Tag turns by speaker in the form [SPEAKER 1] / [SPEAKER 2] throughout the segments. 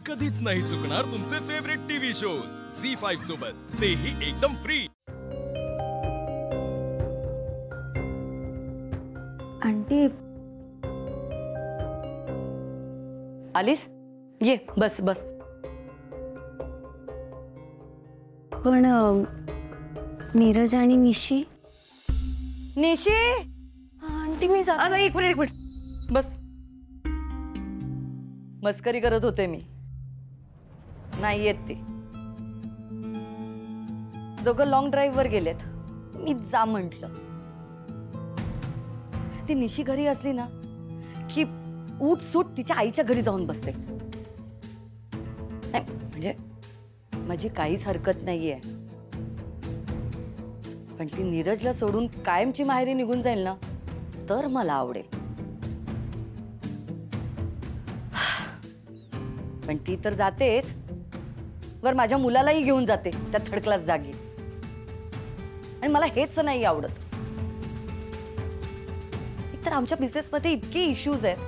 [SPEAKER 1] कधीच नाही चुकणार तुमचे फेवरेट टीव्ही शोज झी5 सोबत, तेही एकदम फ्री।
[SPEAKER 2] आंटी
[SPEAKER 3] आलीस? ये बस बस।
[SPEAKER 2] पण नीरज आणि निशी
[SPEAKER 3] निशी
[SPEAKER 2] आंटी मी
[SPEAKER 3] अगं एक मिनिट बस। मस्करी करत होते मी, नाही येत ते दोघं लॉंग ड्राईव्ह वर गेलेत। मी जा म्हंटल। ती निशी घरी असली ना की उठ सूट तिच्या आईच्या घरी जाऊन बसते। म्हणजे माझी काहीच हरकत नाहीये, पण ती नीरजला सोडून कायमची माहेरी निघून जाईल ना तर मला आवडेल। पण ती तर जातेच, वर माझ्या मुलालाही घेऊन जाते त्या थर्ड क्लास जागी, आणि मला हेच नाही आवडत। एकतर आमच्या बिझनेस मध्ये इतके इश्यूज आहेत,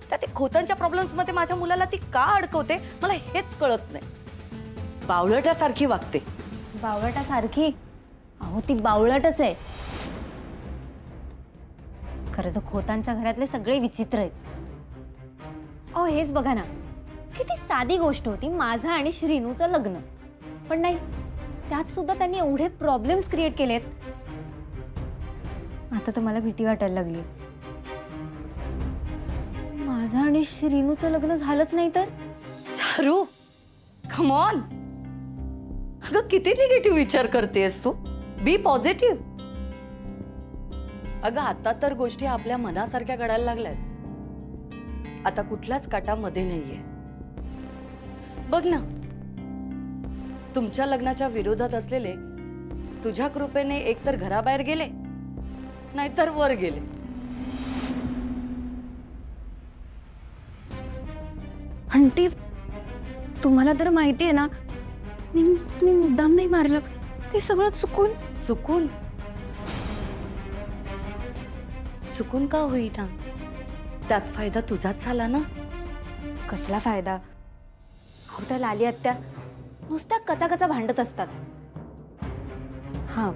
[SPEAKER 3] त्या खोतांच्या प्रॉब्लेम्स मध्ये माझ्या मुलाला ती का अडकवते मला हेच कळत नाही। बावळटासारखी वागते।
[SPEAKER 2] बावळटासारखी? अहो ती बावळटच आहे। खरं तर खोतांच्या घरातले सगळे विचित्र आहेत। अहो हेच बघा ना, किती साधी गोष्ट होती माझं आणि श्रीनूचं लग्न, पण नाही त्यात सुद्धा त्यांनी एवढे प्रॉब्लेम्स क्रिएट केलेत। आता तर मला भीती वाटायला लागली, माझं आणि श्रीनूचं लग्न झालंच नाही तर।
[SPEAKER 3] चारू कम ऑन, अगं किती निगेटिव्ह विचार करतेस तू, बी पॉझिटिव्ह। अगं आता तर गोष्टी आपल्या मनासारख्या घडायला लागल्यात, आता कुठल्याच काटामध्ये नाहीये। बघ ना, तुमच्या लग्नाच्या विरोधात असलेले तुझ्या कृपेने एकतर घराबाहेर गेले नाहीतर वर गेले।
[SPEAKER 2] आंटी तुम्हाला तर माहिती आहे ना, मी मुद्दाम नाही मारलं, ते सगळं चुकून
[SPEAKER 3] चुकून चुकून का होईना, त्यात फायदा तुझाच झाला ना।
[SPEAKER 2] कसला फायदा? अहो त्या लाली आत्या नुसत्या कचाकचा भांडत असतात। हा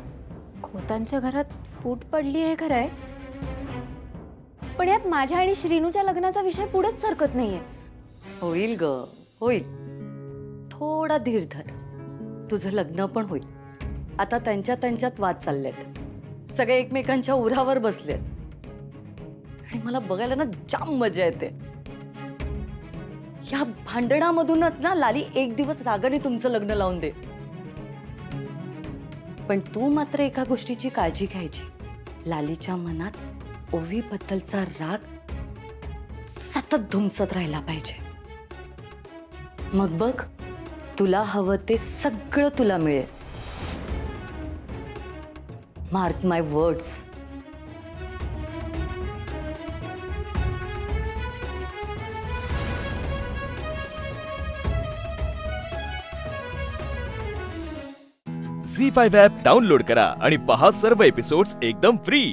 [SPEAKER 2] खोतांच्या घरात फूट पडली आहे खरंय, पण यात माझ्या आणि श्रीनूच्या लग्नाचा विषय पुढेच सरकत नाहीये।
[SPEAKER 3] होईल ग होईल, थोडा धीर धर, तुझं लग्न पण होईल। आता त्यांच्यात वाद चाललेत, सगळे एकमेकांच्या उरावर बसलेत, आणि मला बघायला ना जाम मजा येते। या भांडणामधूनच ना लाली एक दिवस रागाने तुमचं लग्न लावून दे। पण तू मात्र एका गोष्टीची काळजी घ्यायची, लालीच्या मनात ओवी बद्दलचा राग सतत धुमसत राहिला पाहिजे। मग बघ, तुला हवं ते सगळं तुला मिळेल। मार्क माय वर्ड्स।
[SPEAKER 1] झी5 ॲप डाउनलोड करा आणि पहा सर्व एपिसोड्स एकदम फ्री।